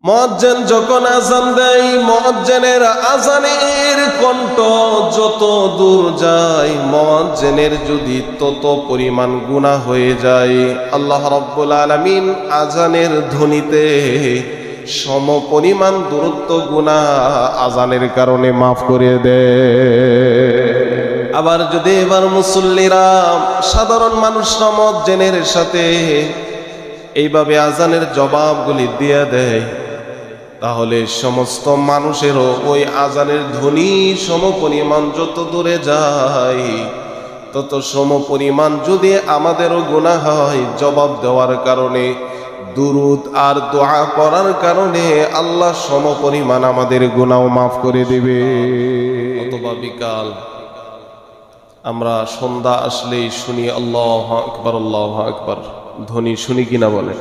মুয়াজ্জিন যখন আযান দেয়, মুয়াজ্জিনের আযানের কণ্ঠ যত দূর যায়, মুয়াজ্জিনের যদি তত পরিমাণ গুনাহ হয়ে যায়, আল্লাহ রাব্বুল আলামিন আযানের ধ্বনিতে সম পরিমাণ দূরত্ব গুনাহ আযানের কারণে মাফ করে দেয়। আবার যদি এবার মুসল্লিরা, সাধারণ মানুষরা মুয়াজ্জিনের সাথে এইভাবে আযানের জবাবগুলি দিয়ে দেয়, তাহলে সমস্ত মানুষেরও ওই আযানের ধ্বনি সম পরিমাণ যত দূরে যায়, তত সম পরিমাণ যদি আমাদেরও গুনাহ হয়, জবাব দেওয়ার কারণে, দুরুদ আর দোয়া করার কারণে আল্লাহ সম পরিমাণ আমাদের গুনাহ মাফ করে দিবে। অথবা বিকাল আমরা সন্ধ্যা আসলেই শুনি আল্লাহু আকবার, আল্লাহু আকবার ধ্বনি শুনি কিনা বলে।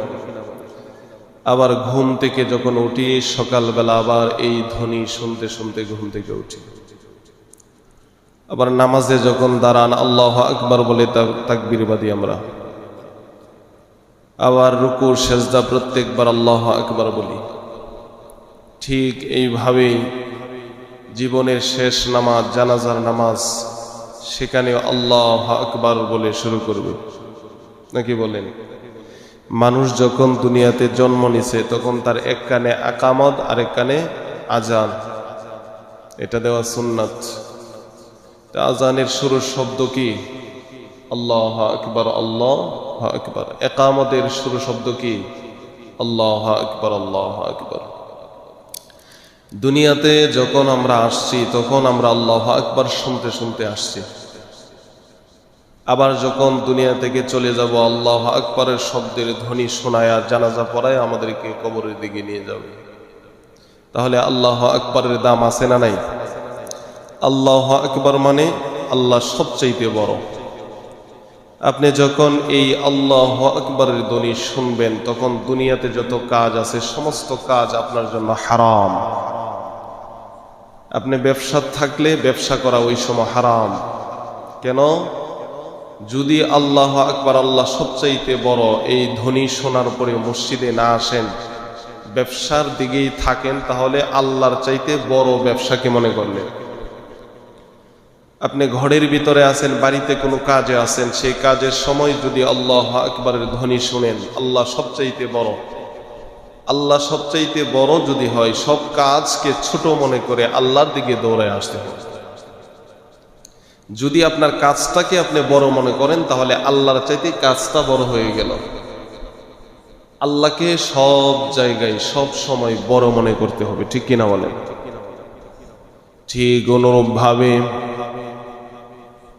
আবার ঘুম থেকে যখন উঠি সকালবেলা আবার এই ধ্বনি শুনতে শুনতে ঘুম থেকে উঠি। আবার নামাজে যখন দাঁড়ান আল্লাহু আকবার বলে তাকবীর বাঁধি আমরা। আবার রুকু সেজদা প্রত্যেকবার আল্লাহু আকবার বলি। ঠিক এইভাবেই জীবনের শেষ নামাজ, জানাজার নামাজ, সেখানে আল্লাহু আকবার বলে শুরু করবে, নাকি বলেন? মানুষ যখন দুনিয়াতে জন্ম নিছে তখন তার এক কানে আকামত আর এক কানে আজান, এটা দেওয়া সুন্নাত। আজানের শুরুর শব্দ কি? আল্লাহু আকবার, আল্লাহু আকবার। ইকামতের শুরু শব্দ কি? আল্লাহু আকবার, আল্লাহু আকবার। দুনিয়াতে যখন আমরা আসছি তখন আমরা আল্লাহু আকবার শুনতে শুনতে আসছি। আবার যখন দুনিয়া থেকে চলে যাব, আল্লাহু আকবারের শব্দের ধ্বনি শোনায় আর জানাজা পড়ায় আমাদেরকে কবরের দিকে নিয়ে যাবে। তাহলে আল্লাহু আকবারের দাম আছে না নাই? আল্লাহু আকবার মানে আল্লাহ সবচাইতে বড়। আপনি যখন এই আল্লাহু আকবারের ধ্বনি শুনবেন, তখন দুনিয়াতে যত কাজ আছে সমস্ত কাজ আপনার জন্য হারাম। আপনি ব্যবসা থাকলে ব্যবসা করা ওই সময় হারাম। কেন? যদি আল্লাহু আকবার, আল্লাহ সবচাইতে বড়, এই ধ্বনি শোনার পরে মসজিদে না আসেন, ব্যবসার দিকেই থাকেন, তাহলে আল্লাহর চাইতে বড় ব্যবসাকে মনে করলেন। আপনি ঘরের ভিতরে আছেন, বাড়িতে কোনো কাজে আছেন, সেই কাজের সময় যদি আল্লাহু আকবারের ধ্বনি শুনেন, আল্লাহ সবচাইতে বড়। আল্লাহ সবচাইতে বড় যদি হয়, সব কাজকে ছোট মনে করে আল্লাহর দিকে দৌড়ায় আসতে হবে। যদি আপনার কাজটাকে আপনি বড় মনে করেন, তাহলে আল্লাহর চাইতে কাজটা বড় হয়ে গেল। আল্লাহকে সব জায়গায় সব সময় বড় মনে করতে হবে, ঠিক কিনা বলেন? ঠিক অনুরূপ ভাবে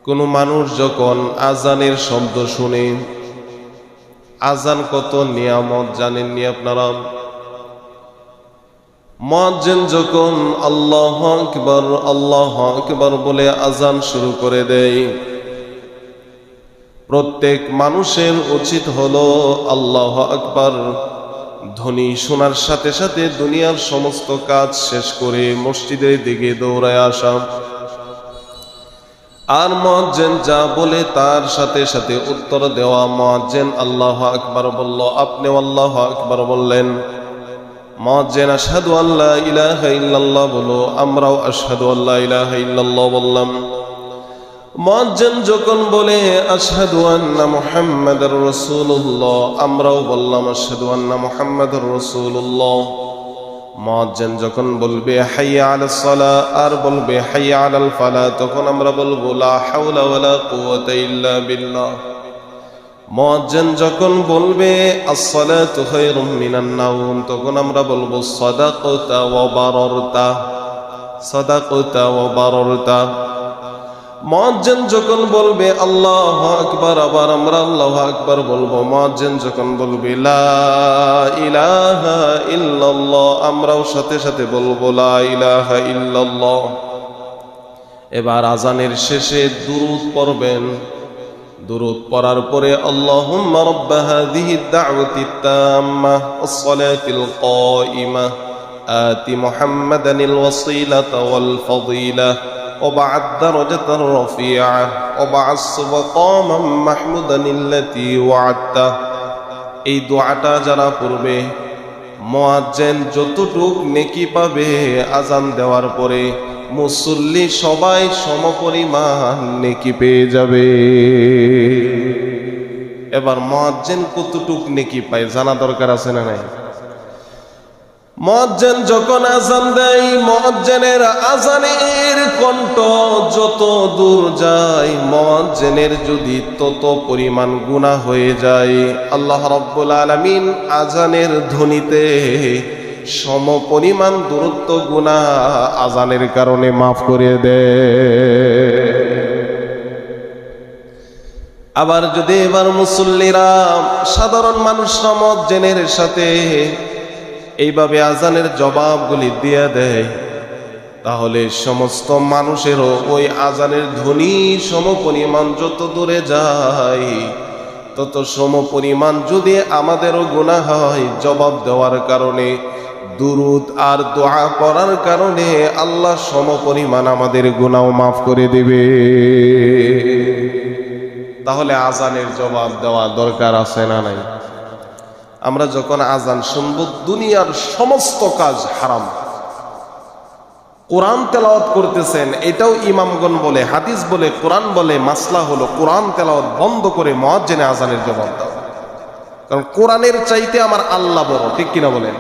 কোন মানুষ যখন আজানের শব্দ শুনে, আজান কত নিয়ামত জানেননি আপনারা? মুয়াজ্জিন যখন আল্লাহু আকবার, আল্লাহু আকবার বলে আজান শুরু করে দেয়, প্রত্যেক মানুষের উচিত হলো আল্লাহু আকবার ধ্বনি শোনার সাথে সাথে দুনিয়ার সমস্ত কাজ শেষ করে মসজিদের দিকে দৌড়ায় আসা। আর মুয়াজ্জিন যা বলে তার সাথে সাথে উত্তর দেওয়া। মুয়াজ্জিন আল্লাহু আকবার বলল, আপনিও আল্লাহু আকবার বললেন। মুয়াজ্জিন আশহাদু আল্লা ইলাহা ইল্লাল্লাহ বলো, আমরাও আশহাদু আল্লা ইলাহা ইল্লাল্লাহ বললাম। মুয়াজ্জিন যখন বলে আশহাদু আন্না মুহাম্মাদার রাসূলুল্লাহ, আমরাও বললাম আশহাদু আন্না মুহাম্মাদার রাসূলুল্লাহ। মুয়াজ্জিন যখন বলবে হাইয়া আলাস সালাহ আর বলবে হাইয়া আলাল ফালাহ, তখন আমরা বলবো লা হাওলা ওয়ালা কুওয়াতা ইল্লা বিল্লাহ। মুয়াজ্জিন যখন বলবে আস-সালাতু খায়রুম মিনান নাওম, তখন আমরা বলবো সাদাকাতা ওয়া বারারতা, সাদাকাতা ওয়া বারারতা। মুয়াজ্জিন যখন বলবে আল্লাহু আকবার, আবার আমরা আল্লাহু আকবার বলবো। মুয়াজ্জিন যখন বলবে লা ইলাহা ইল্লাল্লাহ, আমরাও সাথে সাথে বলবো লা ইলাহা ইল্লাল্লাহ। এবার আজানের শেষে দুরূদ পড়বেন। দুরূদ পড়ার পরে আল্লাহুম্মা রাব্ব হাযিহিদ দাওয়াতিত তাম্মাহ ওয়াস সালাতিল কায়িমাহ আতি মুহাম্মাদানিল ওয়াসিলাতা ওয়াল ফাদিলাহ وبعث درجة رفيعة وبعث مقاما محمودا التي وعدته। এই দোয়াটা যারা পড়বে মুয়াজ্জিন যতটুক নেকি পাবে আজান দেওয়ার পরে মুসল্লি সবাই সমপরিমাণ নেকি পেয়ে যাবে। এবার মুয়াজ্জিন কতটুক নেকি পায় জানা দরকার আছে না নাই? মুয়াজ্জিন যখন আজান দেয়, মুয়াজ্জিনের আজানের কণ্ঠ যত দূর যায়, মুয়াজ্জিনের যদি তত পরিমাণ গুনাহ হয়ে যায়, আল্লাহ রাব্বুল আলামিন আজানের ধ্বনিতে সমপরিমাণ দূরত্ব গুনাহ আজানের কারণে মাফ করে দেয়। আবার যদি এবার মুসল্লিরা, সাধারণ মানুষরা মুয়াজ্জিনের সাথে এইভাবে আজানের জবাবগুলি দিয়ে দেয়, তাহলে সমস্ত মানুষেরও ওই আজানের ধ্বনি সমপরিমাণ যত দূরে যায়, তত সমপরিমাণ যদি আমাদেরও গুনাহ হয়, জবাব দেওয়ার কারণে, দুরুদ আর দোয়া করার কারণে আল্লাহ সমপরিমাণ আমাদের গুনাহ মাফ করে দিবে। তাহলে আজানের জবাব দেওয়া দরকার আছে না নাই? আমরা যখন আজান শুনব, দুনিয়ার সমস্ত কাজ হারাম। কোরআন তেলাওয়াত করতেছেন, এটাও ইমামগণ বলে, হাদিস বলে, কোরআন বলে, মাসলা হলো কোরআন তেলাওয়াত বন্ধ করে মুয়াজ্জিনে আজানের জবাব দাও। কারণ কোরআনের চাইতে আমার আল্লাহ বড়, ঠিক কিনা বলেন?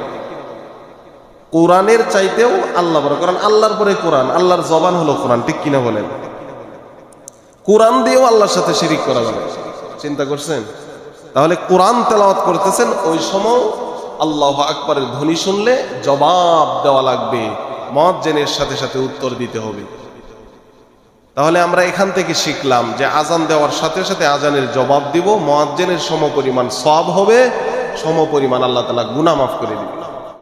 কোরআনের চাইতেও আল্লাহ বড়, কারণ আল্লাহর পরে কোরআন, আল্লাহর জবান হলো কোরআন, ঠিক কিনা বলেন? কোরআন দিয়েও আল্লাহর সাথে শিরিক করা যাবে, চিন্তা করছেন? তাহলে কোরআন তেলাওয়াত করতেছেন, ওই সময় আল্লাহু আকবারের ধ্বনি শুনলে জবাব দেওয়া লাগবে, মুয়াজ্জিনের সাথে সাথে উত্তর দিতে হবে। তাহলে আমরা এখান থেকে শিখলাম যে আজান দেওয়ার সাথে সাথে আজানের জবাব দিব, মুয়াজ্জিনের সমপরিমাণ সওয়াব হবে, সমপরিমাণ আল্লাহ তাআলা গুনাহ মাফ করে দিবে।